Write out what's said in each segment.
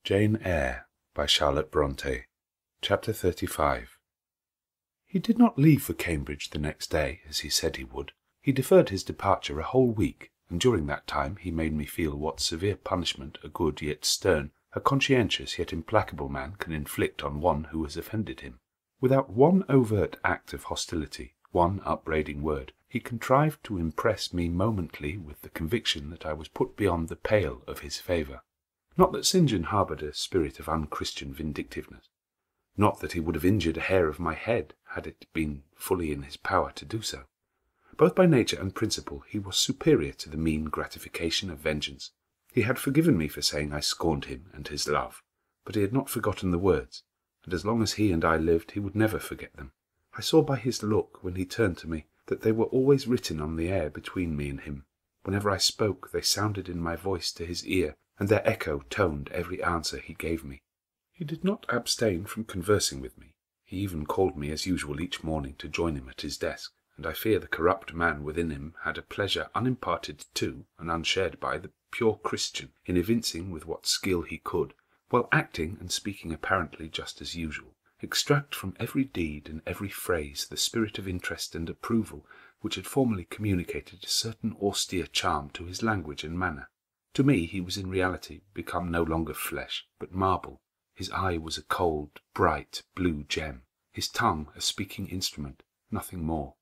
Jane Eyre by Charlotte Bronte. Chapter 35. He did not leave for Cambridge the next day, as he said he would. He deferred his departure a whole week, and during that time he made me feel what severe punishment a good yet stern, a conscientious yet implacable man can inflict on one who has offended him. Without one overt act of hostility, one upbraiding word, he contrived to impress me momently with the conviction that I was put beyond the pale of his favour. Not that St. John harboured a spirit of unchristian vindictiveness. Not that he would have injured a hair of my head, had it been fully in his power to do so. Both by nature and principle he was superior to the mean gratification of vengeance. He had forgiven me for saying I scorned him and his love, but he had not forgotten the words, and as long as he and I lived he would never forget them. I saw by his look, when he turned to me, that they were always written on the air between me and him. Whenever I spoke, they sounded in my voice to his ear, and their echo toned every answer he gave me. He did not abstain from conversing with me. He even called me as usual each morning to join him at his desk, and I fear the corrupt man within him had a pleasure unimparted to and unshared by the pure Christian in evincing with what skill he could, while acting and speaking apparently just as usual, extract from every deed and every phrase the spirit of interest and approval which had formerly communicated a certain austere charm to his language and manner. To me he was in reality become no longer flesh, but marble. His eye was a cold, bright, blue gem, his tongue a speaking instrument, nothing more.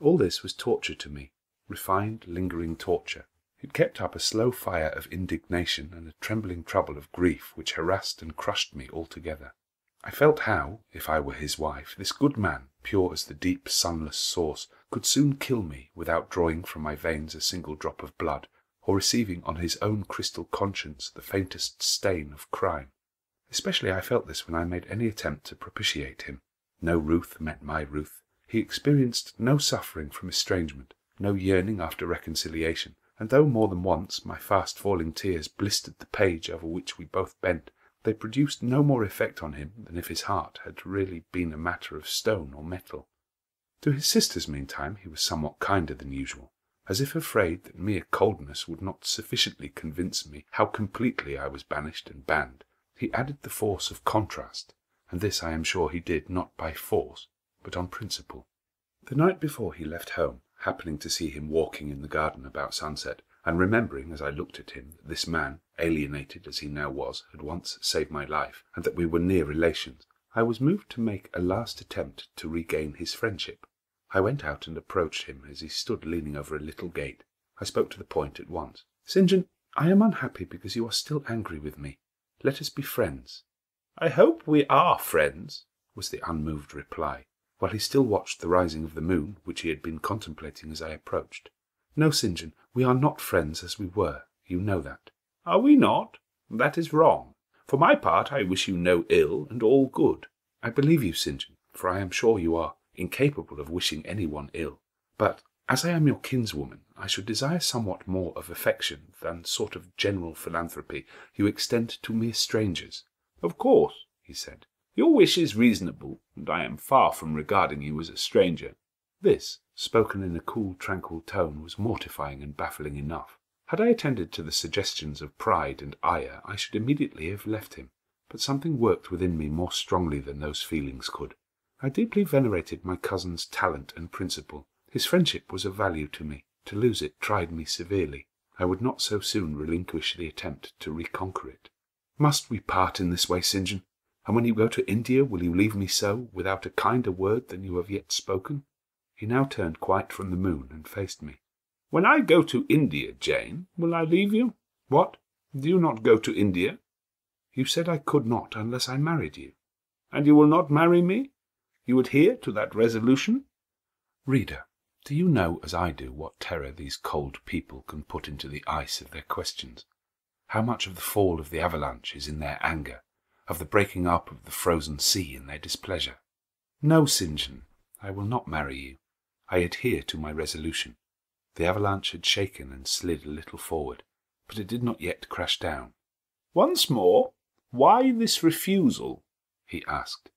All this was torture to me, refined, lingering torture. It kept up a slow fire of indignation and a trembling trouble of grief which harassed and crushed me altogether. I felt how, if I were his wife, this good man, pure as the deep, sunless source, could soon kill me without drawing from my veins a single drop of blood, or receiving on his own crystal conscience the faintest stain of crime. Especially I felt this when I made any attempt to propitiate him. No ruth met my ruth. He experienced no suffering from estrangement, no yearning after reconciliation, and though more than once my fast-falling tears blistered the page over which we both bent, they produced no more effect on him than if his heart had really been a matter of stone or metal. To his sisters, meantime, he was somewhat kinder than usual, as if afraid that mere coldness would not sufficiently convince me how completely I was banished and banned. He added the force of contrast, and this I am sure he did not by force, but on principle. The night before he left home, happening to see him walking in the garden about sunset, and remembering as I looked at him that this man, alienated as he now was, had once saved my life, and that we were near relations, I was moved to make a last attempt to regain his friendship. I went out and approached him as he stood leaning over a little gate. I spoke to the point at once. "St. John, I am unhappy because you are still angry with me. Let us be friends." "I hope we are friends," was the unmoved reply, while he still watched the rising of the moon, which he had been contemplating as I approached. "No, St. John, we are not friends as we were. You know that." "Are we not? That is wrong. For my part, I wish you no ill and all good." "I believe you, St. John, for I am sure you are incapable of wishing any one ill. But, as I am your kinswoman, I should desire somewhat more of affection than sort of general philanthropy you extend to mere strangers." "Of course," he said. "Your wish is reasonable, and I am far from regarding you as a stranger." This, spoken in a cool, tranquil tone, was mortifying and baffling enough. Had I attended to the suggestions of pride and ire, I should immediately have left him, but something worked within me more strongly than those feelings could. I deeply venerated my cousin's talent and principle. His friendship was of value to me. To lose it tried me severely. I would not so soon relinquish the attempt to reconquer it. "Must we part in this way, St. John? And when you go to India, will you leave me so, without a kinder word than you have yet spoken?" He now turned quite from the moon and faced me. "When I go to India, Jane, will I leave you? What? Do you not go to India?" "You said I could not unless I married you." "And you will not marry me? You adhere to that resolution?" Reader, do you know as I do what terror these cold people can put into the ice of their questions? How much of the fall of the avalanche is in their anger, of the breaking up of the frozen sea in their displeasure? "No, St. John, I will not marry you. I adhere to my resolution." The avalanche had shaken and slid a little forward, but it did not yet crash down. "Once more, why this refusal?" he asked.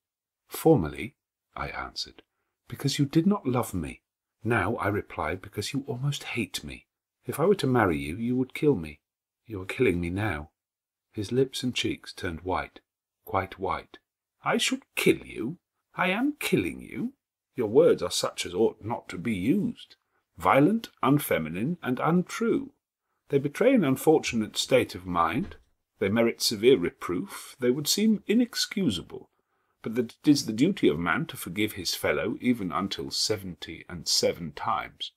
"Formerly," I answered, "because you did not love me. Now I reply because you almost hate me. If I were to marry you, you would kill me. You are killing me now." His lips and cheeks turned white, quite white. "I should kill you? I am killing you? Your words are such as ought not to be used. Violent, unfeminine, and untrue. They betray an unfortunate state of mind. They merit severe reproof. They would seem inexcusable. But that it is the duty of man to forgive his fellow even until 77 times."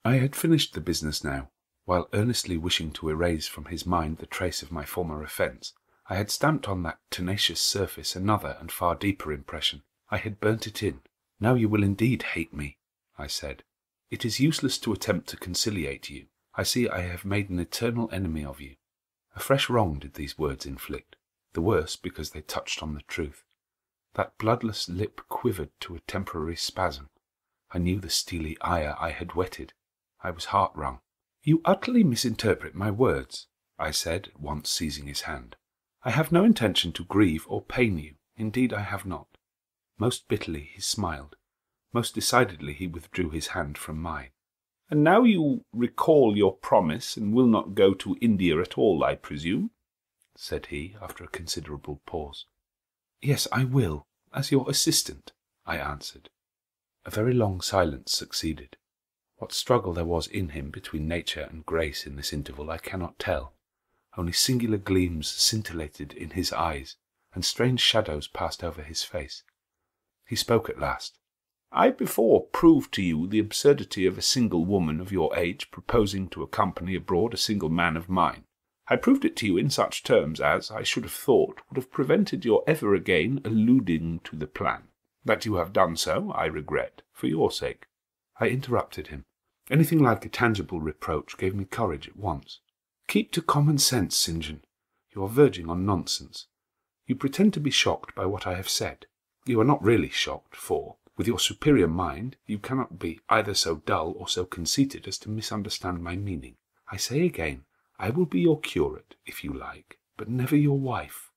I had finished the business now. While earnestly wishing to erase from his mind the trace of my former offence, I had stamped on that tenacious surface another and far deeper impression. I had burnt it in. "Now you will indeed hate me," I said. "It is useless to attempt to conciliate you. I see I have made an eternal enemy of you." A fresh wrong did these words inflict, the worse because they touched on the truth. That bloodless lip quivered to a temporary spasm. I knew the steely ire I had whetted. I was heart-wrung. "You utterly misinterpret my words," I said, at once seizing his hand. "I have no intention to grieve or pain you. Indeed, I have not." Most bitterly he smiled. Most decidedly he withdrew his hand from mine. "And now you recall your promise and will not go to India at all, I presume?" said he, after a considerable pause. "Yes, I will, as your assistant," I answered. A very long silence succeeded. What struggle there was in him between nature and grace in this interval I cannot tell. Only singular gleams scintillated in his eyes, and strange shadows passed over his face. He spoke at last. "I before proved to you the absurdity of a single woman of your age proposing to accompany abroad a single man of mine. I proved it to you in such terms as, I should have thought, would have prevented your ever again alluding to the plan. That you have done so, I regret, for your sake." I interrupted him. Anything like a tangible reproach gave me courage at once. "Keep to common sense, St. John. You are verging on nonsense. You pretend to be shocked by what I have said. You are not really shocked, for, with your superior mind, you cannot be either so dull or so conceited as to misunderstand my meaning. I say again, I will be your curate, if you like, but never your wife."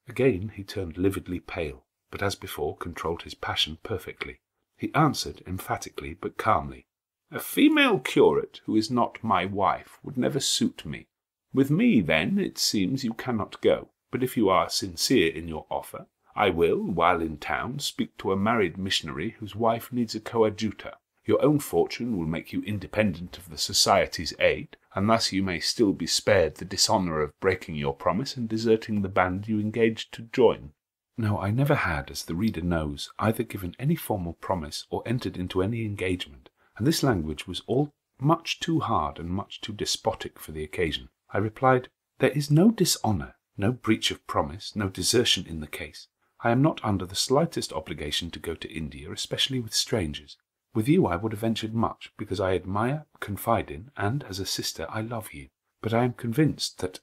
Again he turned lividly pale, but as before controlled his passion perfectly. He answered emphatically but calmly, "A female curate who is not my wife would never suit me. With me, then, it seems you cannot go, but if you are sincere in your offer, I will, while in town, speak to a married missionary whose wife needs a coadjutor. Your own fortune will make you independent of the Society's aid, and thus you may still be spared the dishonour of breaking your promise and deserting the band you engaged to join." No, I never had, as the reader knows, either given any formal promise or entered into any engagement, and this language was all much too hard and much too despotic for the occasion. I replied, "There is no dishonour, no breach of promise, no desertion in the case. I am not under the slightest obligation to go to India, especially with strangers. With you I would have ventured much, because I admire, confide in, and, as a sister, I love you. But I am convinced that,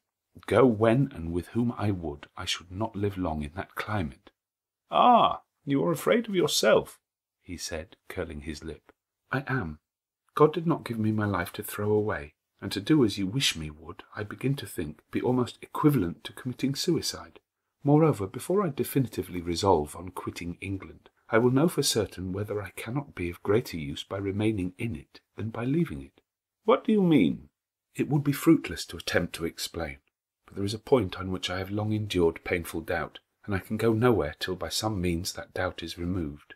go when and with whom I would, I should not live long in that climate." "Ah, you are afraid of yourself," he said, curling his lip. "I am. God did not give me my life to throw away, and to do as you wish me would, I begin to think, be almost equivalent to committing suicide. Moreover, before I definitively resolve on quitting England, I will know for certain whether I cannot be of greater use by remaining in it than by leaving it." "What do you mean?" It would be fruitless to attempt to explain, but there is a point on which I have long endured painful doubt, and I can go nowhere till by some means that doubt is removed.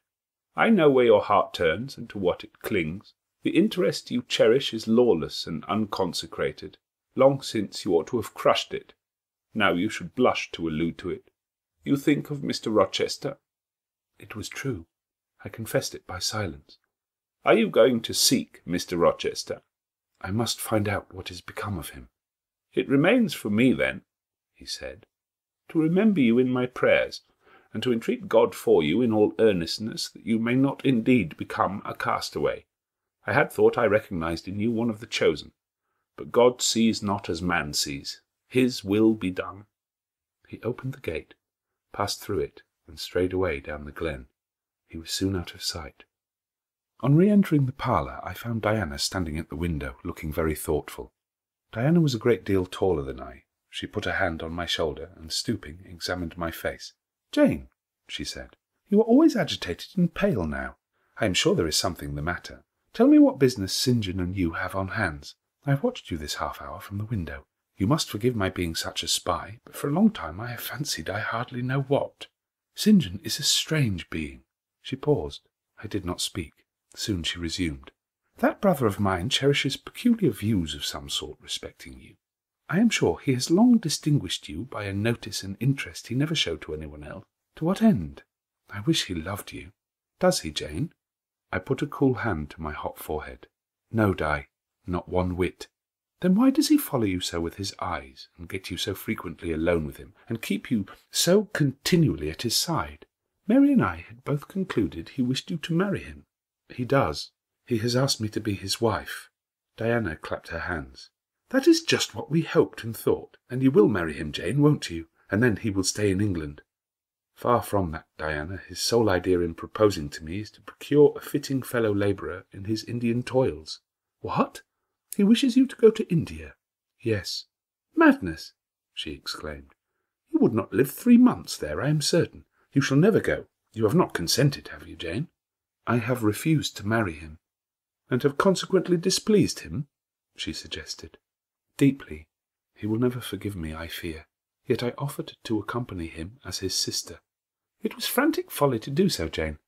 "I know where your heart turns and to what it clings. The interest you cherish is lawless and unconsecrated. Long since you ought to have crushed it. Now you should blush to allude to it. You think of Mr. Rochester?" It was true. I confessed it by silence. "Are you going to seek Mr. Rochester?" "I must find out what has become of him." "It remains for me, then," he said, "to remember you in my prayers, and to entreat God for you in all earnestness that you may not indeed become a castaway. I had thought I recognized in you one of the chosen, but God sees not as man sees. His will be done." He opened the gate, passed through it, and strayed away down the glen. He was soon out of sight. On re-entering the parlour, I found Diana standing at the window, looking very thoughtful. Diana was a great deal taller than I. She put a hand on my shoulder, and stooping, examined my face. "Jane," she said, "you are always agitated and pale now. I am sure there is something the matter. Tell me what business St. John and you have on hands. I have watched you this half-hour from the window. You must forgive my being such a spy, but for a long time I have fancied I hardly know what. St. John is a strange being." She paused. I did not speak. Soon she resumed. "That brother of mine cherishes peculiar views of some sort respecting you. I am sure he has long distinguished you by a notice and interest he never showed to anyone else. To what end? I wish he loved you. Does he, Jane?" I put a cool hand to my hot forehead. "No, Di, not one whit." "Then why does he follow you so with his eyes, and get you so frequently alone with him, and keep you so continually at his side? Mary and I had both concluded he wished you to marry him." "He does. He has asked me to be his wife." Diana clapped her hands. "That is just what we hoped and thought. And you will marry him, Jane, won't you? And then he will stay in England." "Far from that, Diana. His sole idea in proposing to me is to procure a fitting fellow labourer in his Indian toils." "What? He wishes you to go to India?" "Yes." "Madness!" she exclaimed. "You would not live 3 months there, I am certain. You shall never go. You have not consented, have you, Jane?" "I have refused to marry him." "And have consequently displeased him?" she suggested. "Deeply. He will never forgive me, I fear. Yet I offered to accompany him as his sister." "It was frantic folly to do so, Jane.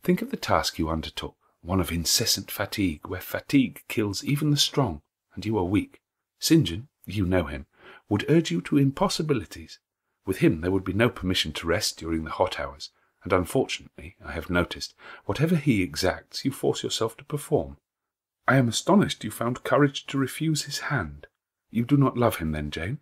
Think of the task you undertook, one of incessant fatigue, where fatigue kills even the strong, and you are weak. St. John, you know him, would urge you to impossibilities. With him there would be no permission to rest during the hot hours, and unfortunately, I have noticed, whatever he exacts, you force yourself to perform. I am astonished you found courage to refuse his hand. You do not love him then, Jane?"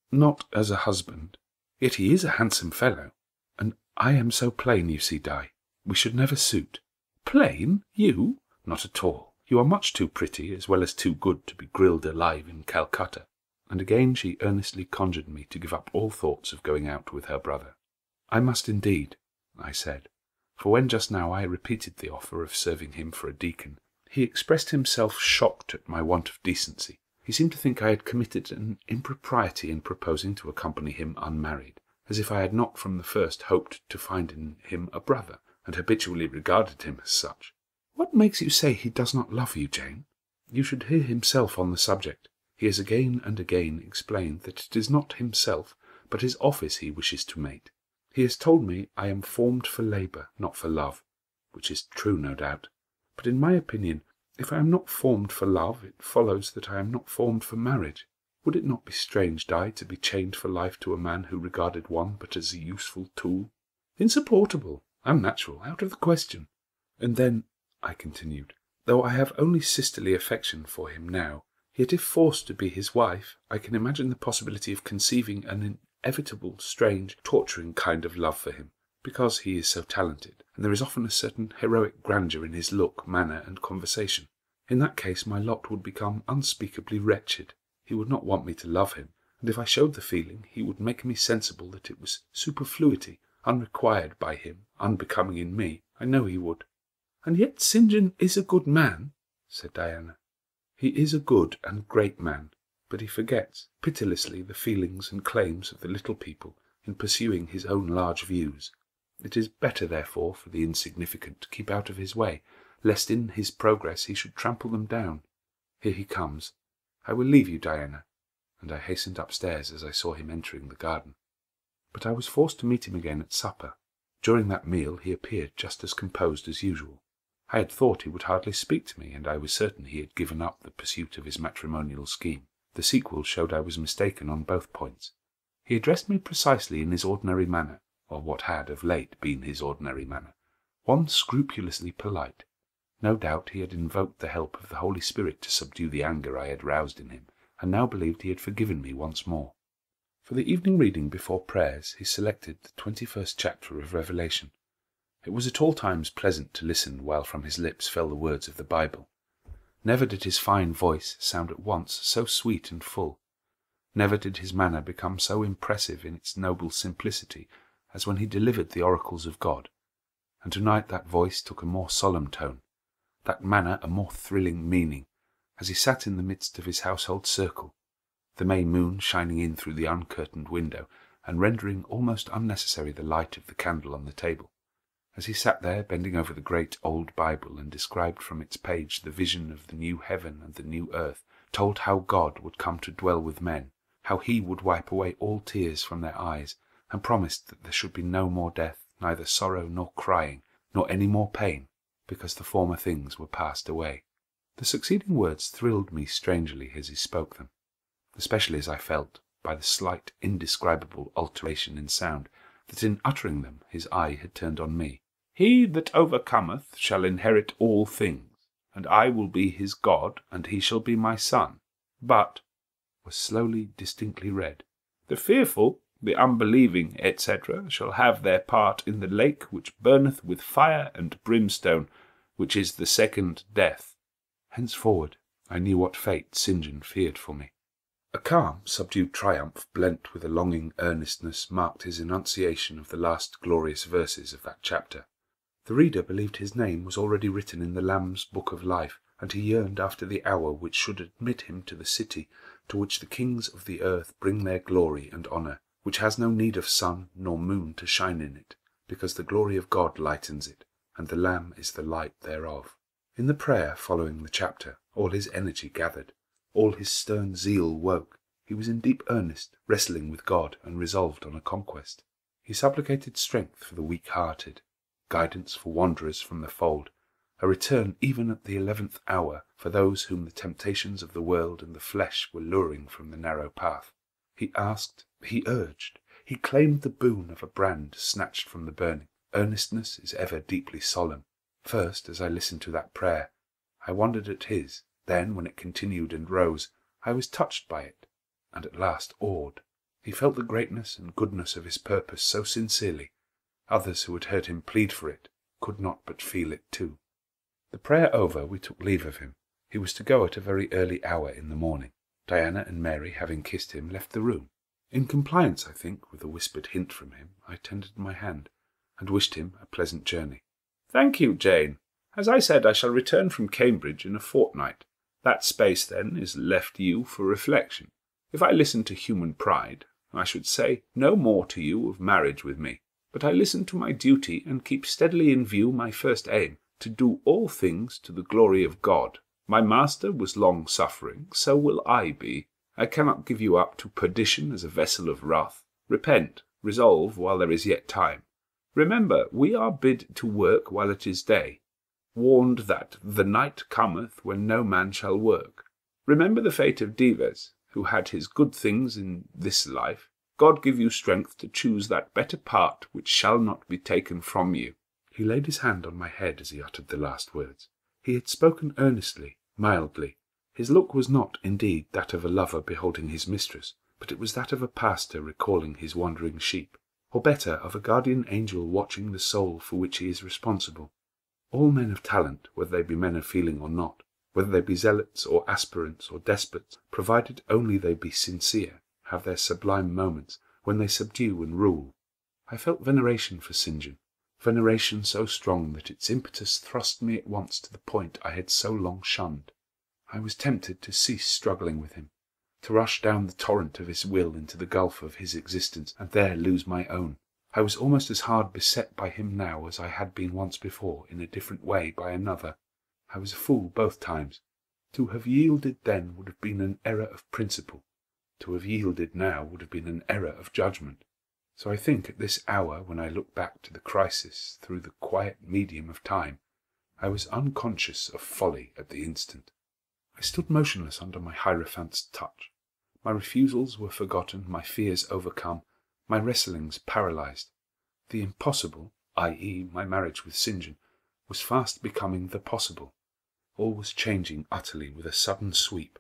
"Not as a husband. Yet he is a handsome fellow. And I am so plain, you see, Di. We should never suit." "Plain? You? Not at all. You are much too pretty, as well as too good, to be grilled alive in Calcutta." And again she earnestly conjured me to give up all thoughts of going out with her brother. "I must indeed," I said, for when just now I repeated the offer of serving him for a deacon, he expressed himself shocked at my want of decency. He seemed to think I had committed an impropriety in proposing to accompany him unmarried, as if I had not from the first hoped to find in him a brother, and habitually regarded him as such. "What makes you say he does not love you, Jane? You should hear himself on the subject. He has again and again explained that it is not himself, but his office he wishes to mate. He has told me I am formed for labour, not for love, which is true, no doubt. But in my opinion, if I am not formed for love, it follows that I am not formed for marriage. Would it not be strange, Di, to be chained for life to a man who regarded one but as a useful tool? Insupportable, unnatural, out of the question. And then," I continued, "though I have only sisterly affection for him now, yet if forced to be his wife, I can imagine the possibility of conceiving an inevitable, strange, torturing kind of love for him, because he is so talented, and there is often a certain heroic grandeur in his look, manner, and conversation. In that case my lot would become unspeakably wretched. He would not want me to love him, and if I showed the feeling, he would make me sensible that it was superfluity, unrequired by him, unbecoming in me. I know he would." "And yet St. John is a good man," said Diana. "He is a good and great man, but he forgets pitilessly the feelings and claims of the little people in pursuing his own large views. It is better, therefore, for the insignificant to keep out of his way, lest in his progress he should trample them down. Here he comes. I will leave you, Diana," and I hastened upstairs as I saw him entering the garden. But I was forced to meet him again at supper. During that meal he appeared just as composed as usual. I had thought he would hardly speak to me, and I was certain he had given up the pursuit of his matrimonial scheme. The sequel showed I was mistaken on both points. He addressed me precisely in his ordinary manner, or what had of late been his ordinary manner, one scrupulously polite. No doubt he had invoked the help of the Holy Spirit to subdue the anger I had roused in him, and now believed he had forgiven me once more. For the evening reading before prayers he selected the 21st chapter of Revelation. It was at all times pleasant to listen while from his lips fell the words of the Bible. Never did his fine voice sound at once so sweet and full. Never did his manner become so impressive in its noble simplicity as when he delivered the oracles of God. And tonight that voice took a more solemn tone, that manner a more thrilling meaning, as he sat in the midst of his household circle, the May moon shining in through the uncurtained window and rendering almost unnecessary the light of the candle on the table. As he sat there bending over the great old Bible and described from its page the vision of the new heaven and the new earth, told how God would come to dwell with men, how he would wipe away all tears from their eyes, and promised that there should be no more death, neither sorrow nor crying, nor any more pain, because the former things were passed away. The succeeding words thrilled me strangely as he spoke them, especially as I felt, by the slight, indescribable alteration in sound, that in uttering them his eye had turned on me. "He that overcometh shall inherit all things, and I will be his God, and he shall be my son. But," was slowly, distinctly read, "the fearful, the unbelieving, etc., shall have their part in the lake which burneth with fire and brimstone, which is the second death." Henceforward I knew what fate St. John feared for me. A calm, subdued triumph blent with a longing earnestness marked his enunciation of the last glorious verses of that chapter. The reader believed his name was already written in the Lamb's book of life, and he yearned after the hour which should admit him to the city to which the kings of the earth bring their glory and honour, which has no need of sun nor moon to shine in it, because the glory of God lightens it, and the Lamb is the light thereof. In the prayer following the chapter, all his energy gathered, all his stern zeal woke. He was in deep earnest, wrestling with God, and resolved on a conquest. He supplicated strength for the weak-hearted, guidance for wanderers from the fold, a return even at the 11th hour for those whom the temptations of the world and the flesh were luring from the narrow path. He asked, he urged, he claimed the boon of a brand snatched from the burning. Earnestness is ever deeply solemn. First, as I listened to that prayer, I wondered at his. Then, when it continued and rose, I was touched by it, and at last awed. He felt the greatness and goodness of his purpose so sincerely, others who had heard him plead for it could not but feel it too. The prayer over, we took leave of him. He was to go at a very early hour in the morning. Diana and Mary, having kissed him, left the room. In compliance, I think, with a whispered hint from him, I tendered my hand, and wished him a pleasant journey. "Thank you, Jane. As I said, I shall return from Cambridge in a fortnight. That space, then, is left you for reflection. If I listened to human pride, I should say no more to you of marriage with me. But I listen to my duty, and keep steadily in view my first aim, to do all things to the glory of God. My master was long-suffering, so will I be. I cannot give you up to perdition as a vessel of wrath. Repent, resolve while there is yet time. Remember, we are bid to work while it is day, warned that the night cometh when no man shall work. Remember the fate of Dives, who had his good things in this life. God give you strength to choose that better part which shall not be taken from you." He laid his hand on my head as he uttered the last words. He had spoken earnestly, mildly. His look was not, indeed, that of a lover beholding his mistress, but it was that of a pastor recalling his wandering sheep, or better, of a guardian angel watching the soul for which he is responsible. All men of talent, whether they be men of feeling or not, whether they be zealots or aspirants or despots, provided only they be sincere, have their sublime moments when they subdue and rule. I felt veneration for St. John, veneration so strong that its impetus thrust me at once to the point I had so long shunned. I was tempted to cease struggling with him, to rush down the torrent of his will into the gulf of his existence, and there lose my own. I was almost as hard beset by him now as I had been once before, in a different way, by another. I was a fool both times. To have yielded then would have been an error of principle. To have yielded now would have been an error of judgment. So I think at this hour, when I look back to the crisis through the quiet medium of time, I was unconscious of folly at the instant. I stood motionless under my hierophant's touch. My refusals were forgotten, my fears overcome, my wrestlings paralysed. The impossible, i.e. my marriage with St. John, was fast becoming the possible. All was changing utterly with a sudden sweep.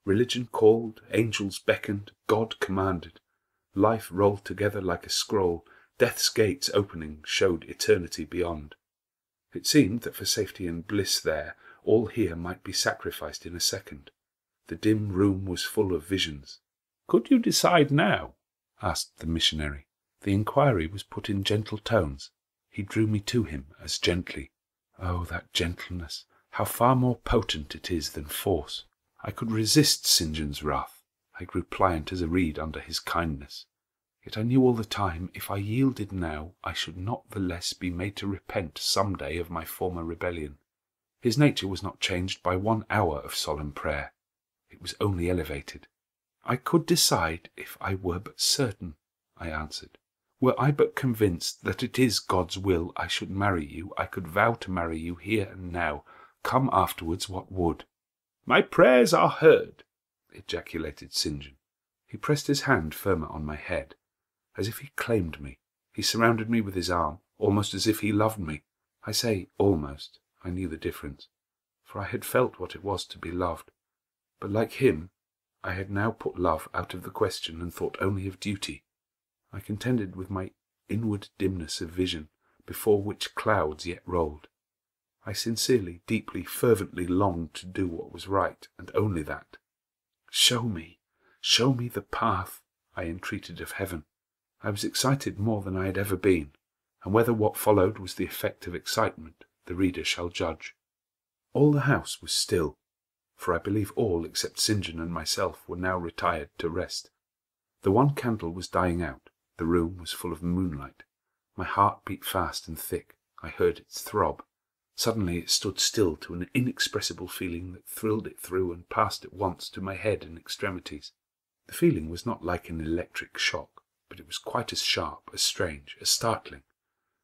Religion called, angels beckoned, God commanded. Life rolled together like a scroll. Death's gates opening showed eternity beyond. It seemed that for safety and bliss there, all here might be sacrificed in a second. The dim room was full of visions. "Could you decide now?" asked the missionary. The inquiry was put in gentle tones. He drew me to him as gently. Oh, that gentleness! How far more potent it is than force! I could resist St. John's wrath. I grew pliant as a reed under his kindness. Yet I knew all the time, if I yielded now, I should not the less be made to repent some day of my former rebellion. His nature was not changed by 1 hour of solemn prayer. It was only elevated. "I could decide if I were but certain," I answered. "Were I but convinced that it is God's will I should marry you, I could vow to marry you here and now, come afterwards what would." "My prayers are heard," ejaculated St. John. He pressed his hand firmer on my head, as if he claimed me. He surrounded me with his arm, almost as if he loved me. I say almost. I knew the difference, for I had felt what it was to be loved. But like him, I had now put love out of the question and thought only of duty. I contended with my inward dimness of vision, before which clouds yet rolled. I sincerely, deeply, fervently longed to do what was right, and only that. Show me the path," I entreated of heaven. I was excited more than I had ever been, and whether what followed was the effect of excitement, the reader shall judge. All the house was still, for I believe all except St. John and myself were now retired to rest. The one candle was dying out. The room was full of moonlight. My heart beat fast and thick. I heard its throb. Suddenly it stood still to an inexpressible feeling that thrilled it through and passed at once to my head and extremities. The feeling was not like an electric shock, but it was quite as sharp, as strange, as startling.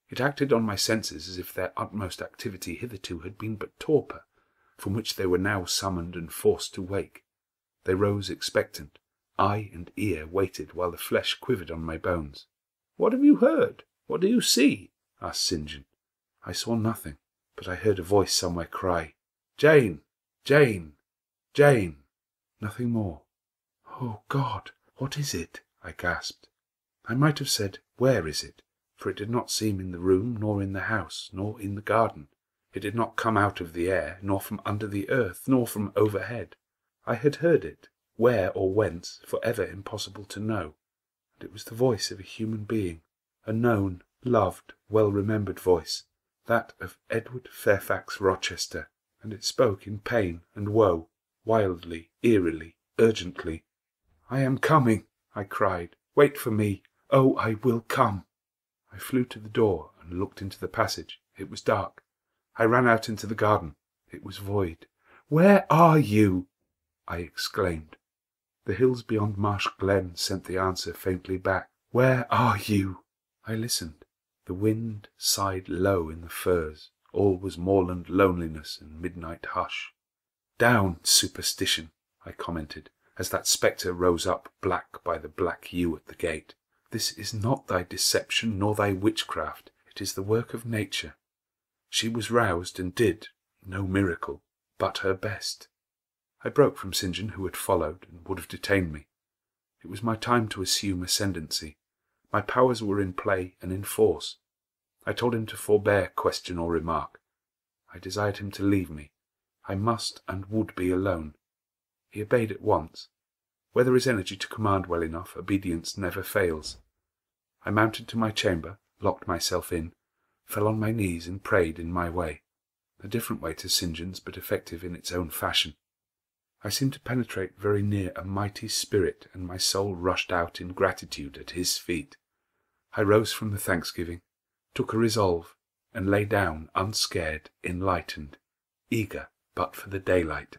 It acted on my senses as if their utmost activity hitherto had been but torpor, from which they were now summoned and forced to wake. They rose expectant. Eye and ear waited while the flesh quivered on my bones. "What have you heard? What do you see?" asked St. John. I saw nothing, but I heard a voice somewhere cry, "Jane! Jane! Jane!" Nothing more. "Oh, God, what is it?" I gasped. I might have said, "Where is it?" for it did not seem in the room, nor in the house, nor in the garden. It did not come out of the air, nor from under the earth, nor from overhead. I had heard it, where or whence, for ever impossible to know, and it was the voice of a human being, a known, loved, well-remembered voice, that of Edward Fairfax Rochester, and it spoke in pain and woe, wildly, eerily, urgently. "I am coming," I cried. "Wait for me. Oh, I will come." I flew to the door and looked into the passage. It was dark. I ran out into the garden. It was void. "Where are you?" I exclaimed. The hills beyond Marsh Glen sent the answer faintly back. "Where are you?" I listened. The wind sighed low in the firs. All was moorland loneliness and midnight hush. "Down, superstition," I commented, as that spectre rose up black by the black yew at the gate. "This is not thy deception nor thy witchcraft. It is the work of nature. She was roused and did, no miracle, but her best." I broke from St. John, who had followed and would have detained me. It was my time to assume ascendancy. My powers were in play and in force. I told him to forbear question or remark. I desired him to leave me. I must and would be alone. He obeyed at once. Where there is energy to command well enough, obedience never fails. I mounted to my chamber, locked myself in, fell on my knees and prayed in my way, a different way to St. John's, but effective in its own fashion. I seemed to penetrate very near a mighty spirit, and my soul rushed out in gratitude at his feet. I rose from the thanksgiving, took a resolve, and lay down unscared, enlightened, eager but for the daylight.